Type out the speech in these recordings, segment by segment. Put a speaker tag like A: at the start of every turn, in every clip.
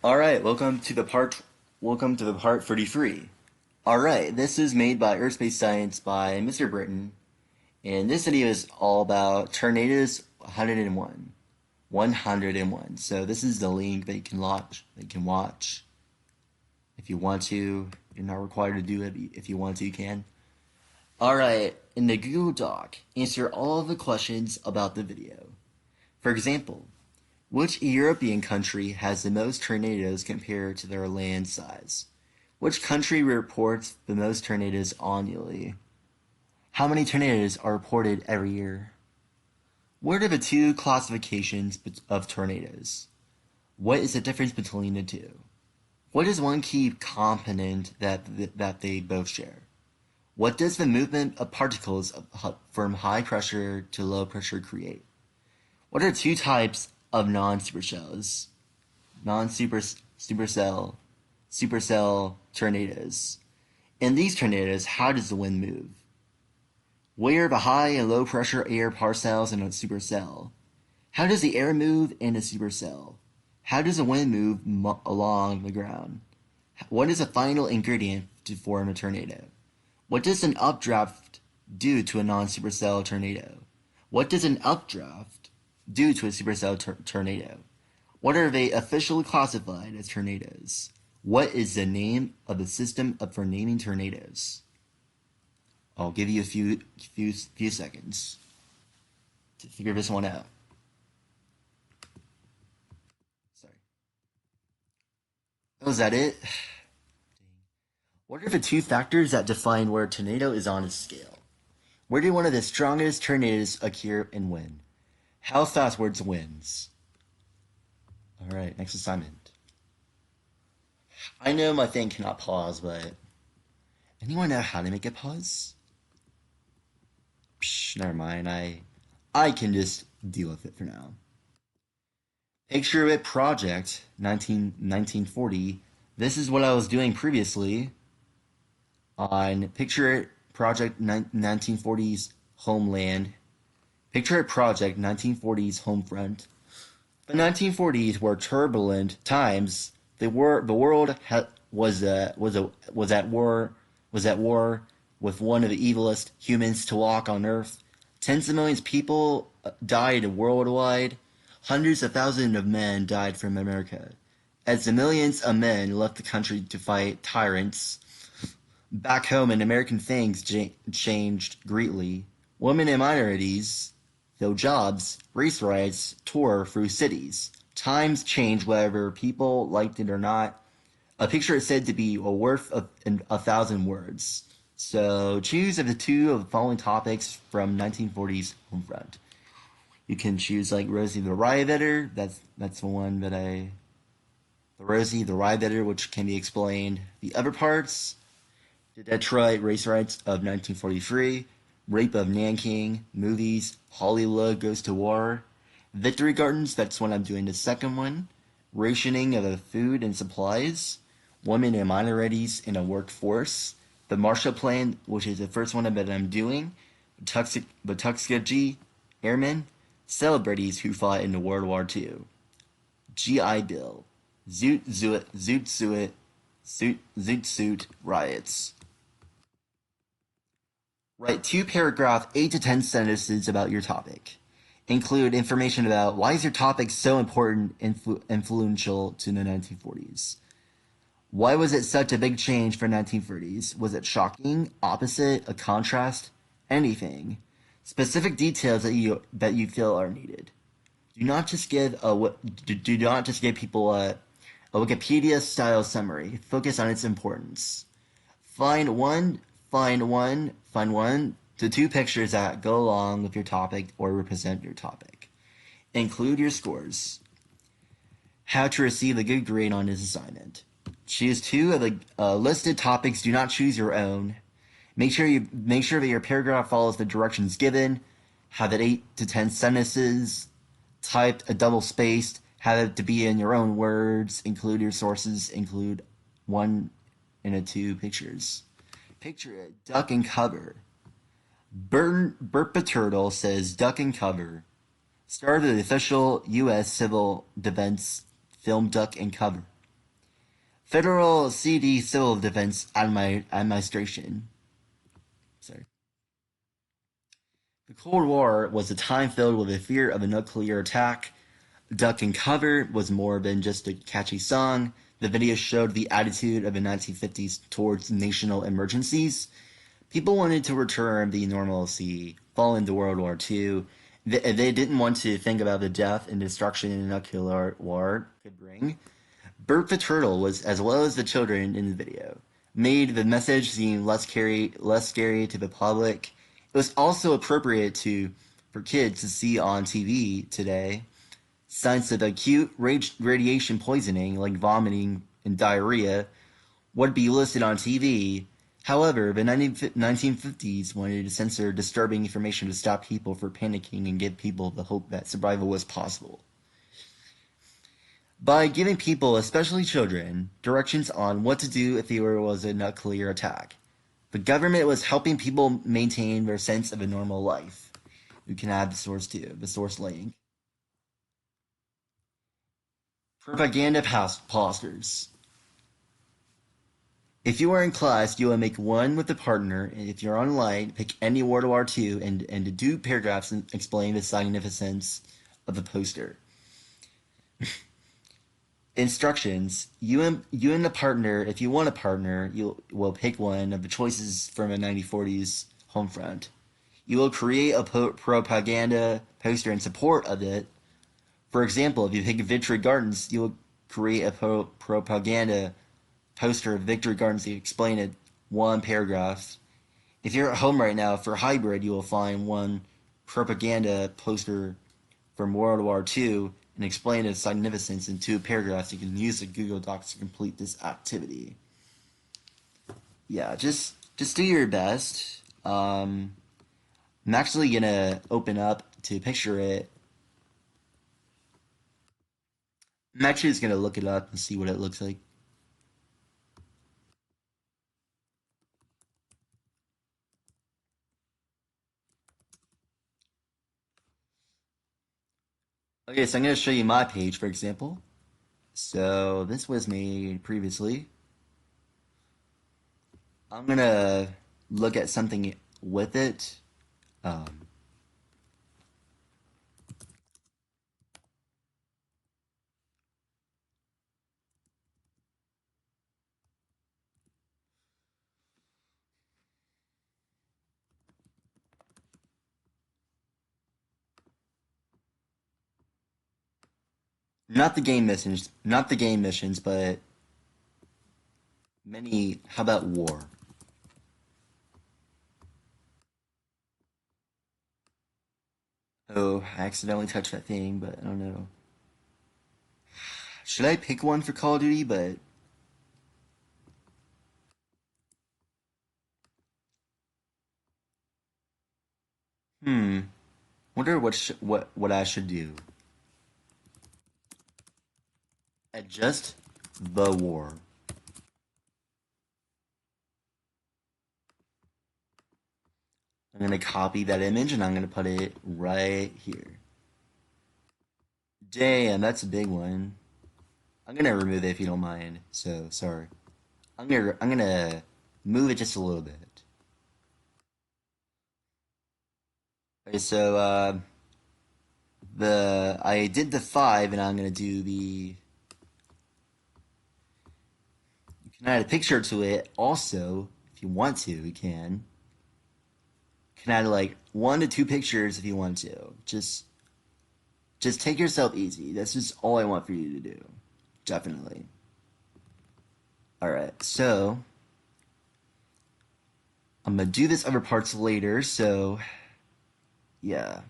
A: All right, welcome to the part 33. All right, this is made by Earth-Based Science by Mr. Britton, and this video is all about tornadoes 101. 101. So this is the link that you can watch if you want to. You're not required to do it. If you want to, you can. All right, in the Google Doc, answer all of the questions about the video. For example, which European country has the most tornadoes compared to their land size? Which country reports the most tornadoes annually? How many tornadoes are reported every year? What are the two classifications of tornadoes? What is the difference between the two? What is one key component that they both share? What does the movement of particles from high pressure to low pressure create? What are two types of non-supercells? Supercell tornadoes. In these tornadoes, how does the wind move? Where are the high and low pressure air parcels in a supercell? How does the air move in a supercell? How does the wind move along the ground? What is the final ingredient to form a tornado? What does an updraft do to a non-supercell tornado? What does an updraft do to a supercell tornado? What are they officially classified as tornadoes? What is the name of the system for naming tornadoes? I'll give you a few seconds to figure this one out. Sorry. Oh, is that it? What are the two factors that define where a tornado is on a scale? Where do one of the strongest tornadoes occur and when? How fast were its winds? All right, next assignment. I know my thing cannot pause, but anyone know how to make it pause? Psh, never mind. I can just deal with it for now. Extroverted Project 1940. This is what I was doing previously on Picture It Project 1940's Homeland. Picture It Project 1940's Homefront. The 1940s were turbulent times. The world was at war with one of the evilest humans to walk on Earth. Tens of millions of people died worldwide. Hundreds of thousands of men died from America. As the millions of men left the country to fight tyrants, back home in American things changed greatly. Women and minorities, though jobs, race riots tore through cities. Times changed whether people liked it or not. A picture is said to be worth a 1,000 words. So choose of the two of the following topics from 1940s Homefront. You can choose like Rosie the Rioter. That's the one that the Rosie the Rioter, which can be explained. The other parts, the Detroit race riots of 1943, rape of Nanking, movies, Hollywood goes to war, Victory Gardens, that's when I'm doing the second one, rationing of the food and supplies, women and minorities in a workforce, the Marshall Plan, which is the first one that I'm doing, the Tuskegee Airmen, celebrities who fought in the World War II, GI Bill, Zoot Suit riots. Write 2 paragraphs, 8 to 10 sentences about your topic. Include information about why is your topic so important, influential to the 1940s. Why was it such a big change for 1930s? Was it shocking, opposite, a contrast, anything? Specific details that you feel are needed. Do not just give people a Wikipedia style summary. Focus on its importance. Find one to 2 pictures that go along with your topic or represent your topic. Include your scores. How to receive a good grade on this assignment. Choose 2 of the listed topics. Do not choose your own. Make sure that your paragraph follows the directions given. Have it 8 to 10 sentences. Typed, a double spaced. Have it to be in your own words. Include your sources. Include 1 and 2 pictures. Picture it, duck and cover. Bert Paturtle says duck and cover. Star of the official U.S. Civil Defense film Duck and Cover. Federal CD Civil Defense Administration. Sorry. The Cold War was a time filled with the fear of a nuclear attack. Duck and Cover was more than just a catchy song. The video showed the attitude of the 1950s towards national emergencies. People wanted to return the normalcy following the World War II. They didn't want to think about the death and destruction a nuclear war could bring. Bert the Turtle was, as well as the children in the video, made the message seem less scary to the public. It was also appropriate for kids to see on TV today. Signs of acute radiation poisoning, like vomiting and diarrhea, would be listed on TV. However, the 1950s wanted to censor disturbing information to stop people from panicking and give people the hope that survival was possible. By giving people, especially children, directions on what to do if there was a nuclear attack, the government was helping people maintain their sense of a normal life. You can add the source too, the source link. Propaganda posters. If you are in class, you will make one with a partner, and if you're online, pick any World War II and do paragraphs and explain the significance of the poster. Instructions. You and the partner, if you want a partner, you will pick one of the choices from a 1940s home front. You will create a propaganda poster in support of it. For example, if you pick Victory Gardens, you will create a propaganda poster of Victory Gardens. You explain it one paragraph. If you're at home right now for hybrid, you will find one propaganda poster from World War II and explain its significance in 2 paragraphs. You can use the Google Docs to complete this activity. Yeah, just do your best. I'm actually gonna open up to picture it. I'm actually just gonna look it up and see what it looks like. Okay, so I'm gonna show you my page, for example. So this was made previously. I'm gonna look at something with it. Um, not the game missions, but many. How about war? Oh, I accidentally touched that thing, but I don't know. Should I pick one for Call of Duty? But wonder what I should do. Adjust the war. I'm gonna copy that image and I'm gonna put it right here. Damn, that's a big one. I'm gonna remove it if you don't mind. So sorry. I'm gonna move it just a little bit. Okay, so the I did the 5 and I'm gonna do the. You can add a picture to it also if you want to. You can. You can add like 1 to 2 pictures if you want to. Just take yourself easy. That's just all I want for you to do. Definitely. All right, so I'm gonna do this other parts later. So yeah.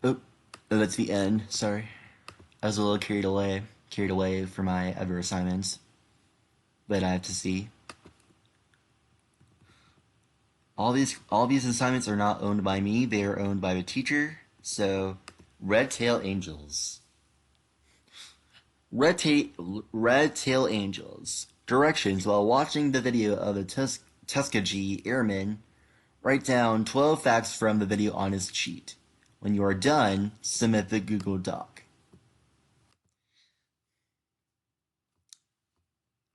A: Oh, that's the end. Sorry, I was a little carried away for my other assignments that I have to see. All these assignments are not owned by me. They are owned by the teacher. So, Red Tail Angels. Red Tail Angels. Directions while watching the video of the Tuskegee Airmen. Write down 12 facts from the video on his sheet. When you are done, submit the Google Doc.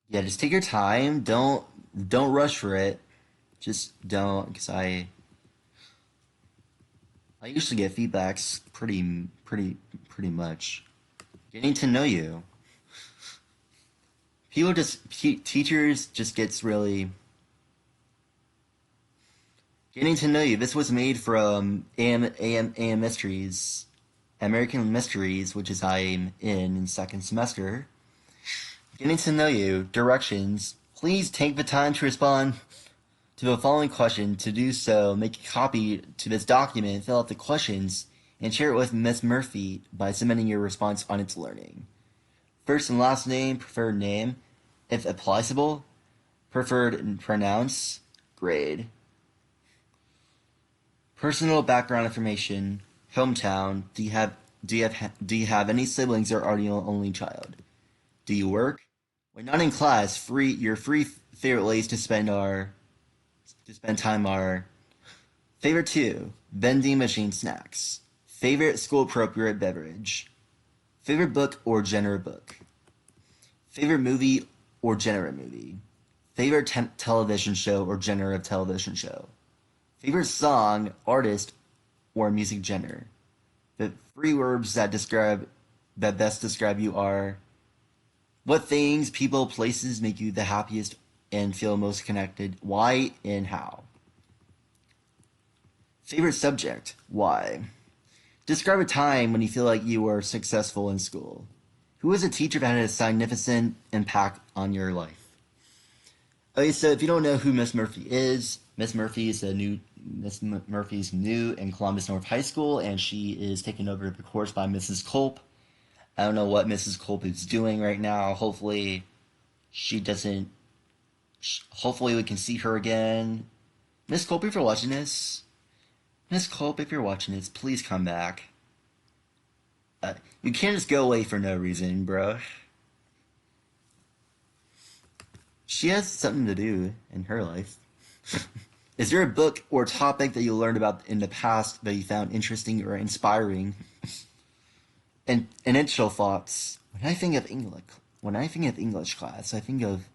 A: Yeah, just take your time. Don't rush for it. Just don't, because I usually get feedbacks pretty much. Getting to know you. Teachers just gets really getting to know you. This was made from AM Mysteries, American Mysteries, which is I'm in second semester. Getting to know you. Directions. Please take the time to respond to the following question. To do so, make a copy to this document, fill out the questions, and share it with Miss Murphy by submitting your response on its learning. First and last name, preferred name, if applicable, preferred pronounce, grade. Personal background information, hometown. Do you have any siblings or are you an only child? Do you work? When not in class, your free favorite ways to spend time are favorite two, vending machine snacks. Favorite school appropriate beverage. Favorite book or genre book. Favorite movie or genre movie. Favorite television show or genre of television show. Favorite song, artist, or music genre. The three words that best describe you are what things, people, places make you the happiest and feel most connected, why and how. Favorite subject, why. Describe a time when you feel like you were successful in school. Who is a teacher that had a significant impact on your life? Okay, so if you don't know who Miss Murphy is, Miss Murphy's new in Columbus North High School, and she is taking over the course by Mrs. Culp. I don't know what Mrs. Culp is doing right now. Hopefully, she doesn't. Hopefully, we can see her again. Miss Culp, if you're watching this, Miss Culp, if you're watching this, please come back. You can't just go away for no reason, bro. She has something to do in her life. Is there a book or topic that you learned about in the past that you found interesting or inspiring? And initial thoughts. When I think of English class, I think of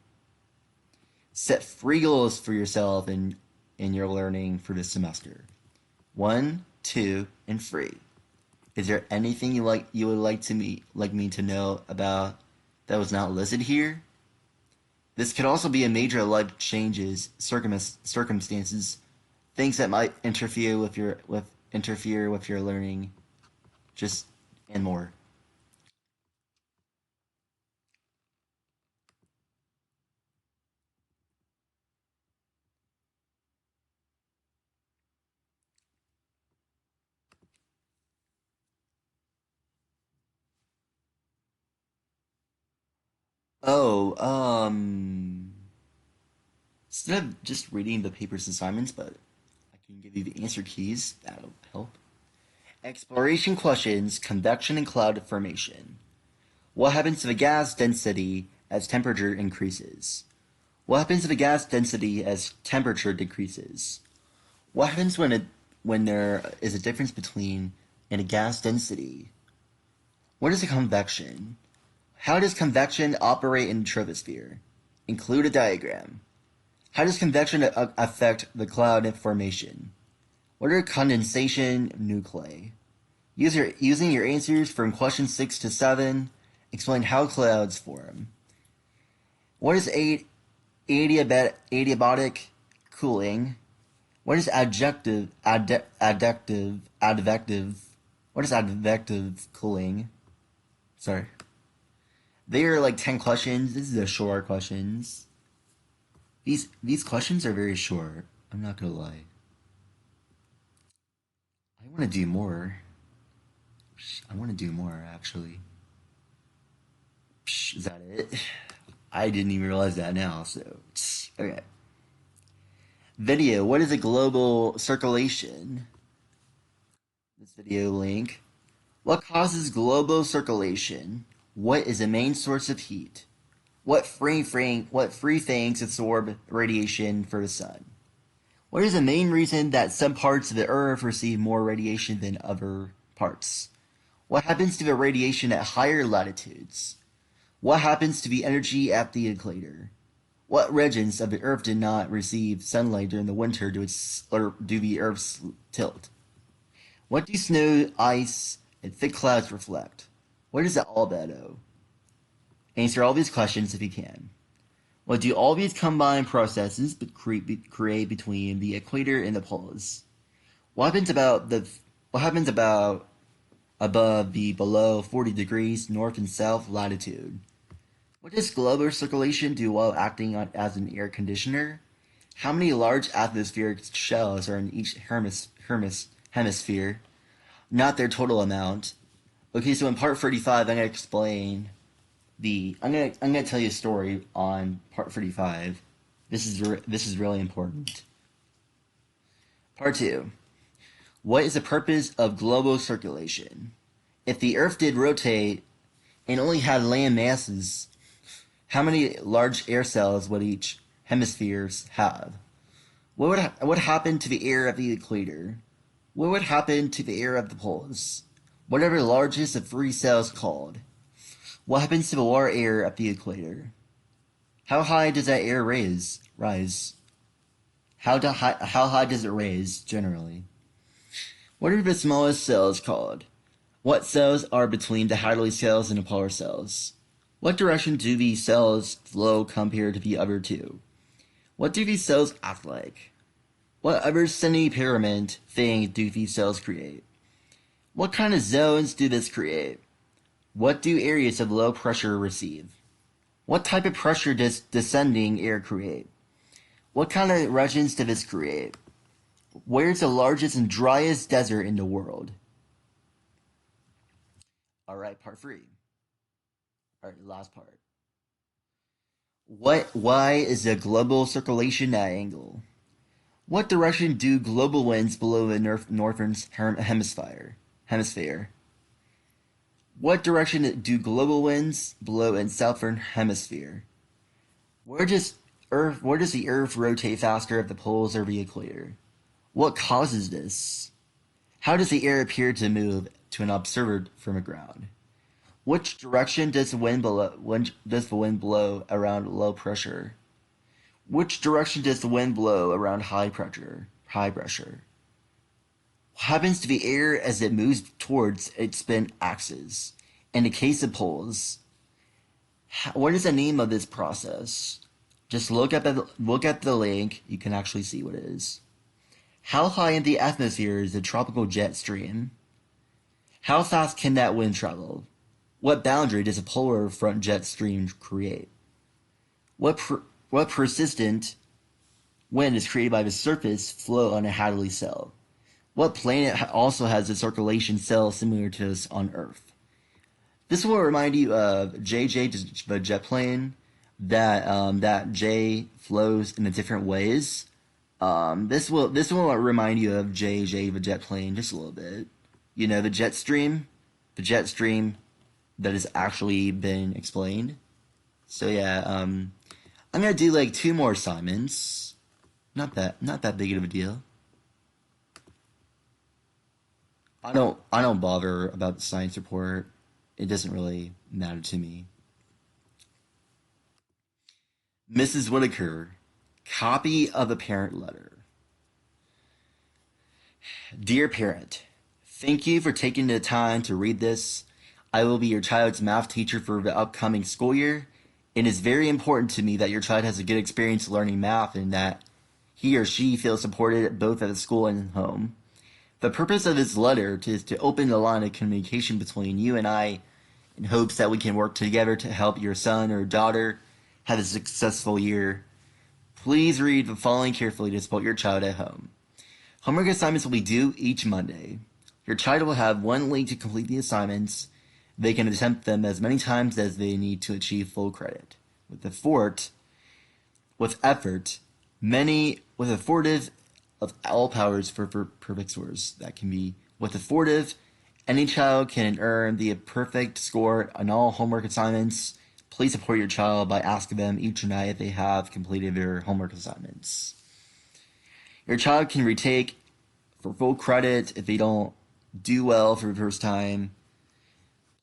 A: set free goals for yourself in your learning for this semester. 1, 2, and 3. Is there anything you would like me to know about that was not listed here? This could also be a major life changes, circumstances, things that might interfere with your learning, just and more. Oh, instead of just reading the paper's assignments, but I can give you the answer keys. That'll help. Exploration questions, convection and cloud formation. What happens to the gas density as temperature increases? What happens to the gas density as temperature decreases? What happens when there is a difference between in a gas density? What is a convection? How does convection operate in the troposphere? Include a diagram. How does convection affect the cloud formation? What are condensation nuclei? Using your answers from question 6 to 7, explain how clouds form. What is adiabatic cooling? What is advective? What is advective cooling? Sorry. They are like 10 questions. This is a short questions. These questions are very short. I'm not gonna lie. I want to do more. I want to do more actually. Is that it? I didn't even realize that now. So okay. Video. What is a global circulation? This video link. What causes global circulation? What is the main source of heat? What free things absorb radiation for the sun? What is the main reason that some parts of the Earth receive more radiation than other parts? What happens to the radiation at higher latitudes? What happens to the energy at the equator? What regions of the Earth did not receive sunlight during the winter due to the Earth's tilt? What do snow, ice, and thick clouds reflect? What is the albedo? Answer all these questions if you can. What do all these combined processes create between the equator and the poles? What happens about above the below 40 degrees north and south latitude? What does global circulation do while acting as an air conditioner? How many large atmospheric shells are in each hemisphere? Not their total amount. Okay, so in part 35, I'm gonna explain I'm gonna tell you a story on part 35. This is really important. Part 2. What is the purpose of global circulation? If the Earth did rotate and only had land masses, how many large air cells would each hemispheres have? What happened to the air at the equator? What would happen to the air at the poles? What are the largest of three cells called? What happens to the water air at the equator? How high does that air rise? How high does it raise generally? What are the smallest cells called? What cells are between the Hadley cells and the polar cells? What direction do these cells flow compared to the other two? What do these cells act like? What other semi-pyramid thing do these cells create? What kind of zones do this create? What do areas of low pressure receive? What type of pressure does descending air create? What kind of regions does this create? Where's the largest and driest desert in the world? Alright, part 3. Alright, last part. Why is the global circulation at angle? What direction do global winds blow the northern hemisphere? What direction do global winds blow in southern hemisphere? Where does the Earth rotate faster at the poles or the equator? What causes this? How does the air appear to move to an observer from the ground? Which direction does the wind blow around low pressure? Which direction does the wind blow around high pressure? What happens to the air as it moves towards its spin axis? In the case of poles, what is the name of this process? Just look at the link. You can actually see what it is. How high in the atmosphere is the tropical jet stream? How fast can that wind travel? What boundary does a polar front jet stream create? What persistent wind is created by the surface flow on a Hadley cell? What planet also has a circulation cell similar to this on Earth? This will remind you of JJ, the jet plane, that J flows in the different ways. This will remind you of JJ, the jet plane, just a little bit. You know, the jet stream that has actually been explained. So yeah, I'm gonna do like 2 more assignments. Not that big of a deal. I don't bother about the science report. It doesn't really matter to me. Mrs. Whitaker, copy of a parent letter. Dear parent, thank you for taking the time to read this. I will be your child's math teacher for the upcoming school year. It is very important to me that your child has a good experience learning math and that he or she feels supported both at the school and home. The purpose of this letter is to open the line of communication between you and I in hopes that we can work together to help your son or daughter have a successful year. Please read the following carefully to support your child at home. Homework assignments will be due each Monday. Your child will have 1 week to complete the assignments. They can attempt them as many times as they need to achieve full credit. With effort, with authoritative of all powers for perfect scores. That can be with authoritative. Any child can earn the perfect score on all homework assignments. Please support your child by asking them each night if they have completed their homework assignments. Your child can retake for full credit if they don't do well for the first time.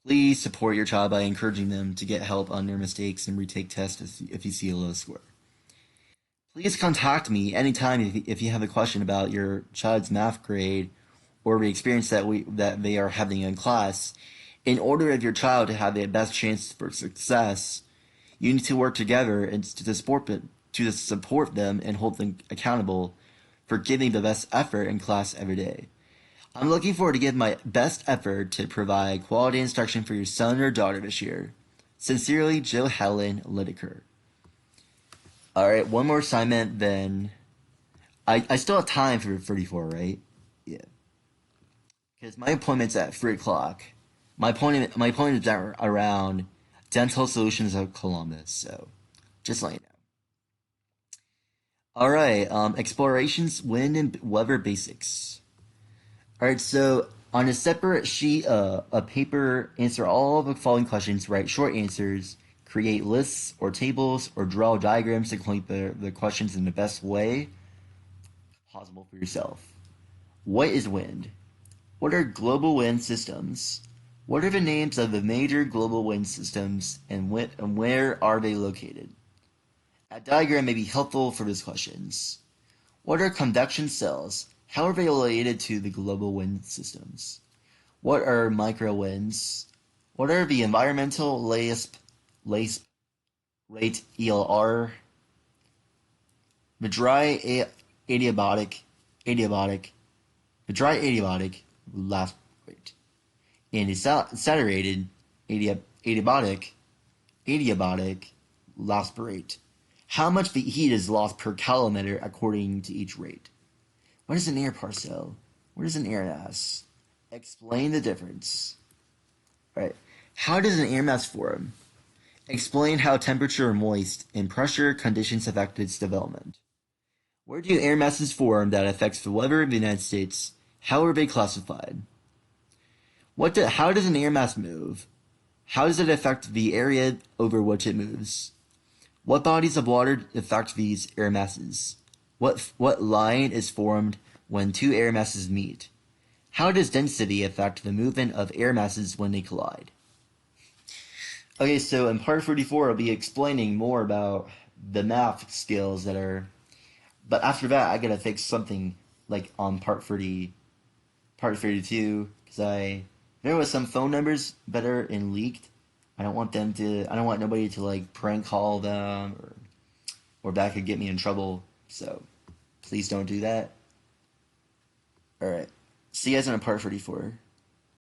A: Please support your child by encouraging them to get help on their mistakes and retake tests if you see a low score. Please contact me anytime if you have a question about your child's math grade or the experience that they are having in class. In order of your child to have the best chance for success, you need to work together and to support them and hold them accountable for giving the best effort in class every day. I'm looking forward to giving my best effort to provide quality instruction for your son or daughter this year. Sincerely, Jill Helen Lideker. All right, one more assignment, then I still have time for 34, right? Yeah, because my appointment's at 3 o'clock. My appointment is at around Dental Solutions of Columbus. So just let you know. All right, explorations, wind and weather basics. All right, so on a separate sheet of paper, answer all of the following questions. Write short answers. Create lists or tables or draw diagrams to complete the questions in the best way possible for yourself. What is wind? What are global wind systems? What are the names of the major global wind systems and where are they located? A diagram may be helpful for these questions. What are convection cells? How are they related to the global wind systems? What are microwinds? What are the environmental LASP rate ELR? The adiabatic, the dry adiabatic last rate, and the saturated adiabatic loss rate. How much heat is lost per calometer according to each rate? What is an air parcel? What is an air mass? Explain the difference. All right. How does an air mass form? Explain how temperature, moist, and pressure conditions affect its development. Where do air masses form that affects the weather of the United States? How are they classified? How does an air mass move? How does it affect the area over which it moves? What bodies of water affect these air masses? What line is formed when two air masses meet? How does density affect the movement of air masses when they collide? Okay, so in part 34, I'll be explaining more about the math skills that are. But after that, I gotta fix something like on part 32, because there was some phone numbers that are in leaked. I don't want nobody to like prank call them or that could get me in trouble. So please don't do that. All right. See you guys in a part 34.